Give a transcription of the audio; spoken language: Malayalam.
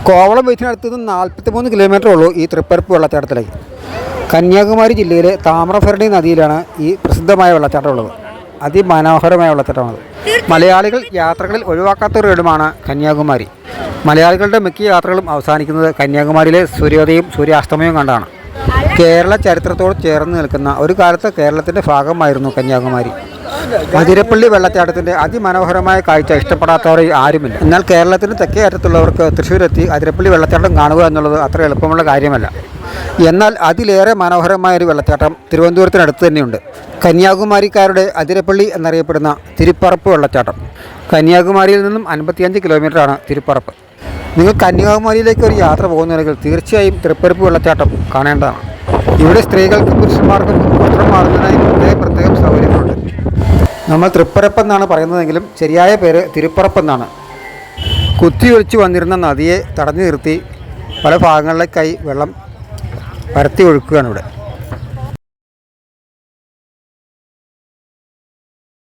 കോവളം ബീച്ചിനടുത്ത് നിന്ന് 43 കിലോമീറ്റർ ഉള്ളൂ ഈ തൃപ്പരപ്പ് വെള്ളച്ചാട്ടത്തിലേക്ക്. കന്യാകുമാരി ജില്ലയിലെ താമ്രഭരണി നദിയിലാണ് ഈ പ്രസിദ്ധമായ വെള്ളച്ചാട്ടം ഉള്ളത്. അതിമനോഹരമായ വെള്ളച്ചാട്ടമാണത്. മലയാളികൾ യാത്രകളിൽ ഒഴിവാക്കാത്ത ഇടമാണ് കന്യാകുമാരി. മലയാളികളുടെ മിക്ക യാത്രകളും അവസാനിക്കുന്നത് കന്യാകുമാരിയിലെ സൂര്യോദയവും സൂര്യാസ്തമയവും കണ്ടാണ്. കേരള ചരിത്രത്തോട് ചേർന്ന് നിൽക്കുന്ന ഒരു കാലത്ത് കേരളത്തിൻ്റെ ഭാഗമായിരുന്നു കന്യാകുമാരി. അതിരപ്പള്ളി വെള്ളച്ചാട്ടത്തിൻ്റെ അതിമനോഹരമായ കാഴ്ച ഇഷ്ടപ്പെടാത്തവർ ആരുമില്ല. എന്നാൽ കേരളത്തിന് തെക്കേ അറ്റത്തുള്ളവർക്ക് തൃശ്ശൂരെത്തി അതിരപ്പള്ളി വെള്ളച്ചാട്ടം കാണുക എന്നുള്ളത് അത്ര എളുപ്പമുള്ള കാര്യമല്ല. എന്നാൽ അതിലേറെ മനോഹരമായൊരു വെള്ളച്ചാട്ടം തിരുവനന്തപുരത്തിനടുത്ത് തന്നെയുണ്ട്. കന്യാകുമാരിക്കാരുടെ അതിരപ്പള്ളി എന്നറിയപ്പെടുന്ന തിരുപ്പറപ്പ് വെള്ളച്ചാട്ടം. കന്യാകുമാരിയിൽ നിന്നും 55 കിലോമീറ്ററാണ് തിരുപ്പറപ്പ്. നിങ്ങൾ കന്യാകുമാരിയിലേക്ക് ഒരു യാത്ര പോകുന്നുണ്ടെങ്കിൽ തീർച്ചയായും തൃപ്പരപ്പ് വെള്ളച്ചാട്ടം കാണേണ്ടതാണ്. ഇവിടെ സ്ത്രീകൾക്കും പുരുഷന്മാർക്കും വസ്ത്രം മാറുന്നതിനായി പ്രത്യേകം സൗകര്യങ്ങളുണ്ട്. നമ്മൾ തൃപ്പരപ്പെന്നാണ് പറയുന്നതെങ്കിലും ശരിയായ പേര് തിരുപ്പറപ്പെന്നാണ്. കുത്തിയൊലിച്ചു വന്നിരുന്ന നദിയെ തടഞ്ഞു നിർത്തി പല ഭാഗങ്ങളിലേക്കായി വെള്ളം പരത്തി ഒഴുക്കുകയാണ് ഇവിടെ.